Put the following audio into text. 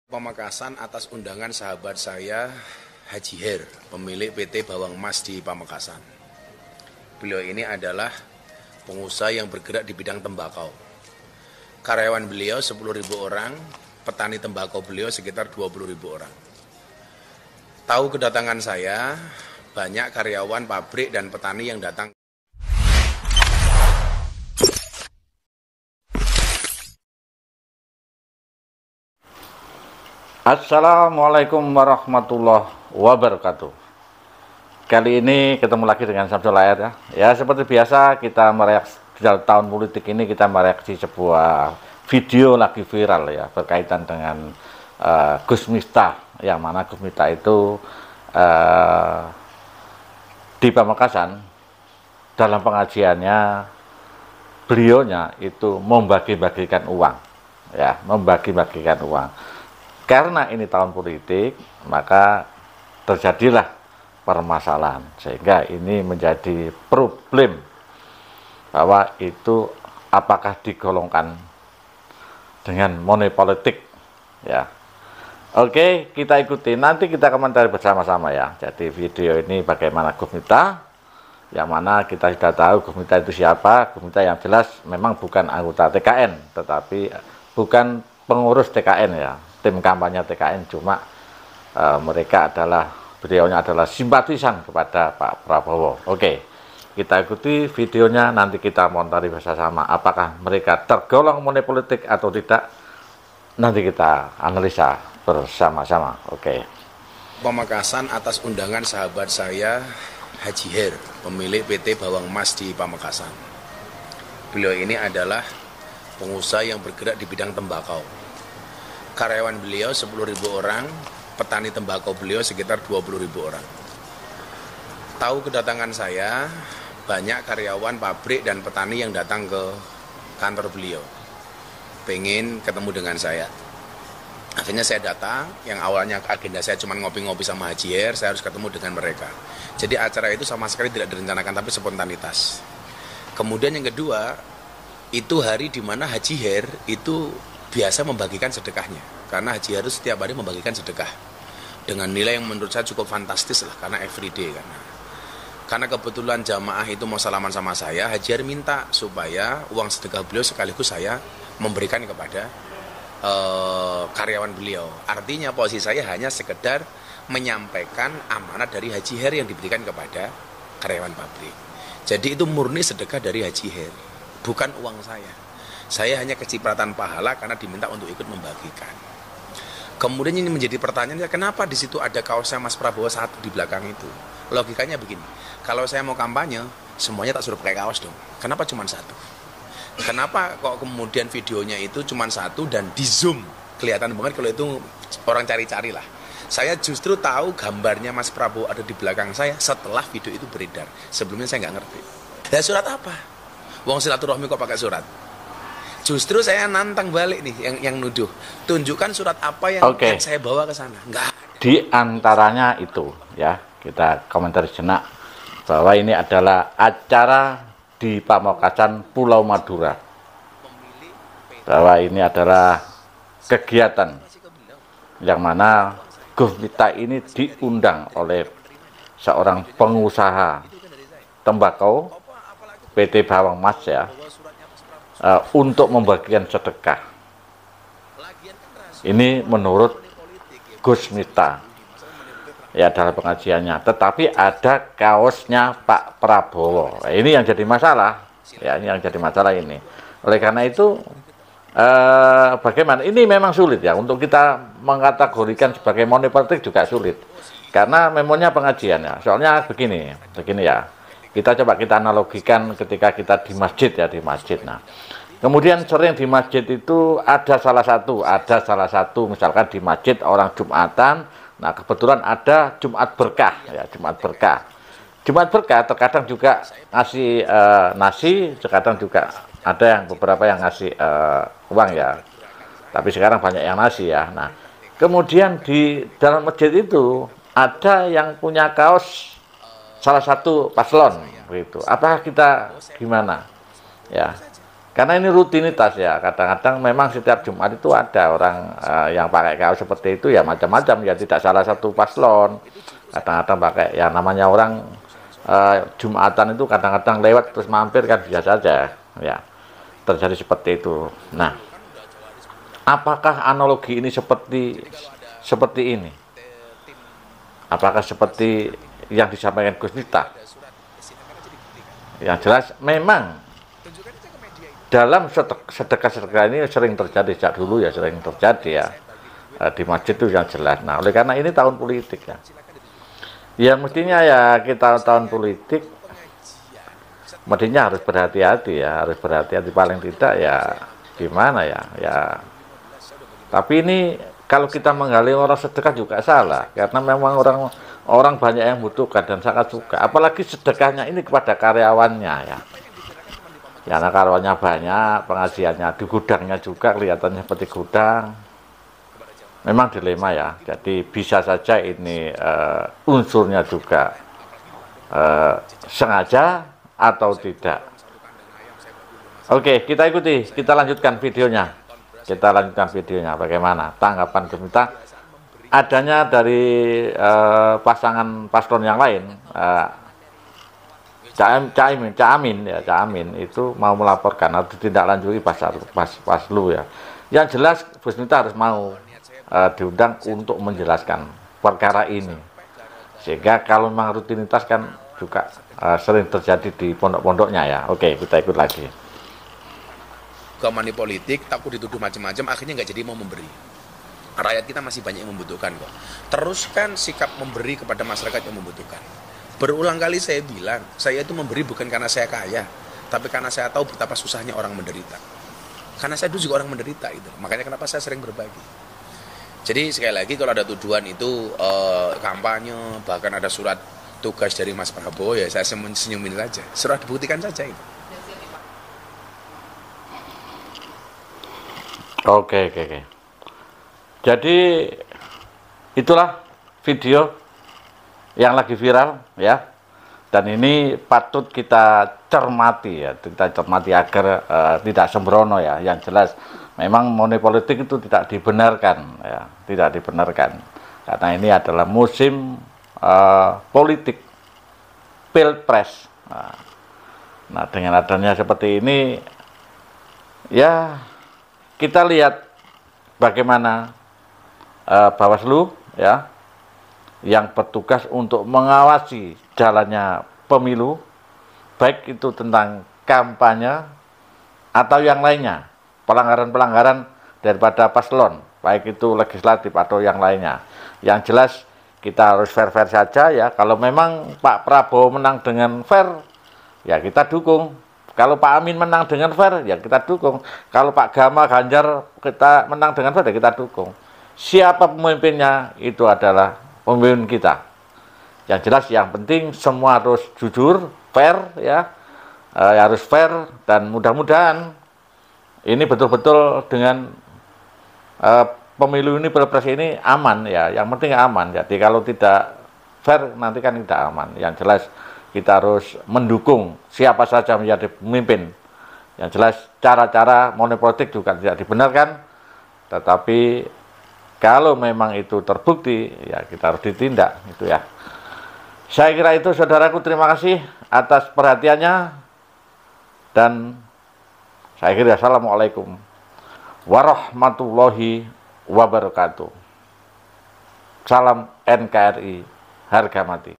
Pamekasan atas undangan sahabat saya Haji Her, pemilik PT Bawang Mas di Pamekasan. Beliau ini adalah pengusaha yang bergerak di bidang tembakau. Karyawan beliau 10.000 orang, petani tembakau beliau sekitar 20.000 orang. Tahu kedatangan saya, banyak karyawan pabrik dan petani yang datang. Assalamualaikum warahmatullahi wabarakatuh. Kali ini ketemu lagi dengan Samsul Layar ya. Ya seperti biasa kita mereaksi dalam tahun politik ini, kita mereaksi sebuah video lagi viral ya berkaitan dengan Gus Miftah, yang mana Gus Miftah itu di Pamekasan dalam pengajiannya beliaunya itu membagi-bagikan uang ya, membagi-bagikan uang. Karena ini tahun politik, maka terjadilah permasalahan, sehingga ini menjadi problem bahwa itu apakah digolongkan dengan money politik ya. Oke, kita ikuti, nanti kita komentari bersama-sama ya. Jadi video ini bagaimana Gus Miftah, yang mana kita sudah tahu Gus Miftah itu siapa. Gus Miftah yang jelas memang bukan anggota TKN, tetapi bukan pengurus TKN ya, tim kampanye TKN, cuma mereka adalah, beliaunya adalah simpatisan kepada Pak Prabowo. Oke, kita ikuti videonya, nanti kita komentari bersama apakah mereka tergolong money politik atau tidak. Nanti kita analisa bersama-sama. Oke. Pamekasan atas undangan sahabat saya Haji Her, pemilik PT Bawang Mas di Pamekasan. Beliau ini adalah pengusaha yang bergerak di bidang tembakau. Karyawan beliau 10.000 orang, petani tembakau beliau sekitar 20.000 orang. Tahu kedatangan saya, banyak karyawan pabrik dan petani yang datang ke kantor beliau, pengen ketemu dengan saya. Akhirnya saya datang, yang awalnya agenda saya cuma ngopi-ngopi sama Haji Her, saya harus ketemu dengan mereka. Jadi acara itu sama sekali tidak direncanakan, tapi spontanitas. Kemudian yang kedua, itu hari di mana Haji Her itu biasa membagikan sedekahnya, karena Haji Her setiap hari membagikan sedekah dengan nilai yang menurut saya cukup fantastis lah, karena everyday. Karena kebetulan jamaah itu mau salaman sama saya, Haji Her minta supaya uang sedekah beliau sekaligus saya memberikan kepada karyawan beliau. Artinya posisi saya hanya sekedar menyampaikan amanat dari Haji Her yang diberikan kepada karyawan pabrik. Jadi itu murni sedekah dari Haji Her, bukan uang saya. Saya hanya kecipratan pahala karena diminta untuk ikut membagikan. Kemudian ini menjadi pertanyaan, kenapa di situ ada kaosnya Mas Prabowo satu di belakang itu? Logikanya begini, kalau saya mau kampanye, semuanya tak suruh pakai kaos dong. Kenapa cuma satu? Kenapa kok kemudian videonya itu cuma satu dan di zoom? Kelihatan banget kalau itu orang cari-cari lah. Saya justru tahu gambarnya Mas Prabowo ada di belakang saya setelah video itu beredar. Sebelumnya saya nggak ngerti. Ya surat apa? Wong silaturahmi kok pakai surat? Justru saya nantang balik nih yang nuduh. Tunjukkan surat apa yang saya bawa ke sana. Enggak. Di antaranya itu ya, kita komentar sejenak bahwa ini adalah acara di Pamekasan Pulau Madura. Bahwa ini adalah kegiatan yang mana Gus Miftah ini diundang oleh seorang pengusaha tembakau PT Bawang Mas ya, untuk membagikan sedekah. Ini menurut Gus Miftah ya dalam pengajiannya, tetapi ada kaosnya Pak Prabowo. Nah, ini yang jadi masalah ya, ini yang jadi masalah ini. Oleh karena itu bagaimana, ini memang sulit ya untuk kita mengkategorikan sebagai money politik, juga sulit karena memangnya pengajian ya. Soalnya begini ya, kita coba kita analogikan ketika kita di masjid ya, di masjid. Nah, kemudian sering di masjid itu ada salah satu misalkan di masjid orang Jumatan. Nah, kebetulan ada Jumat berkah ya, Jumat berkah. Jumat berkah terkadang juga ngasih nasi, terkadang juga ada yang beberapa yang ngasih uang ya. Tapi sekarang banyak yang nasi ya. Nah, kemudian di dalam masjid itu ada yang punya kaos salah satu paslon begitu. Apakah kita gimana? Ya. Karena ini rutinitas ya, kadang-kadang memang setiap Jumat itu ada orang yang pakai kaos seperti itu ya, macam-macam ya, tidak salah satu paslon. Kadang-kadang pakai ya, namanya orang Jumatan itu kadang-kadang lewat terus mampir kan biasa saja ya, terjadi seperti itu. Nah, apakah analogi ini seperti ini? Apakah seperti yang disampaikan Gus Miftah? Yang jelas memang dalam sedekah-sedekah ini sering terjadi sejak dulu ya, sering terjadi ya di masjid itu yang jelas. Nah, oleh karena ini tahun politik ya. Ya mestinya ya kita tahun politik mestinya harus berhati-hati ya, harus berhati-hati paling tidak ya gimana ya. Ya. Tapi ini kalau kita menggali orang sedekah juga salah, karena memang orang banyak yang butuhkan dan sangat suka. Apalagi sedekahnya ini kepada karyawannya ya. Karena karyawannya banyak, pengajiannya di gudangnya juga kelihatannya seperti gudang. Memang dilema ya. Jadi bisa saja ini unsurnya juga sengaja atau tidak. Oke, kita ikuti, kita lanjutkan videonya. Bagaimana tanggapan Gus Miftah adanya dari pasangan paslon yang lain. Cak Amin itu mau melaporkan atau ditindaklanjuti Paslu ya. Yang jelas Gus Miftah harus mau diundang untuk menjelaskan perkara ini, sehingga kalau memang rutinitas kan juga sering terjadi di pondok-pondoknya ya. Oke, kita ikut lagi. Money politik takut dituduh macam-macam, akhirnya nggak jadi mau memberi. Rakyat kita masih banyak yang membutuhkan kok. Teruskan sikap memberi kepada masyarakat yang membutuhkan. Berulang kali saya bilang, saya itu memberi bukan karena saya kaya, tapi karena saya tahu betapa susahnya orang menderita. Karena saya dulu juga orang menderita itu. Makanya kenapa saya sering berbagi. Jadi sekali lagi kalau ada tuduhan itu kampanye, bahkan ada surat tugas dari Mas Prabowo, ya saya senyumin saja. Surat dibuktikan saja itu. Oke. Jadi itulah video yang lagi viral ya, dan ini patut kita cermati ya, agar tidak sembrono ya. Yang jelas memang money politik itu tidak dibenarkan ya, karena ini adalah musim politik pilpres. Nah, dengan adanya seperti ini ya, kita lihat bagaimana Bawaslu ya, yang bertugas untuk mengawasi jalannya pemilu, baik itu tentang kampanye atau yang lainnya, pelanggaran-pelanggaran daripada paslon, baik itu legislatif atau yang lainnya. Yang jelas kita harus fair-fair saja ya. Kalau memang Pak Prabowo menang dengan fair, ya kita dukung. Kalau Pak Amin menang dengan fair, ya kita dukung. Kalau Pak Ganjar kita menang dengan fair, ya kita dukung. Siapa pemimpinnya, itu adalah pemimpin kita. Yang jelas yang penting semua harus jujur, fair ya, harus fair, dan mudah-mudahan ini betul-betul dengan pemilu ini, pilpres ini aman ya. Yang penting aman. Jadi kalau tidak fair nanti kan tidak aman. Yang jelas kita harus mendukung siapa saja menjadi pemimpin. Yang jelas cara-cara money politik juga tidak dibenarkan, tetapi kalau memang itu terbukti, ya kita harus ditindak, itu ya. Saya kira itu, saudaraku, terima kasih atas perhatiannya, dan saya kira assalamualaikum warahmatullahi wabarakatuh. Salam NKRI, harga mati.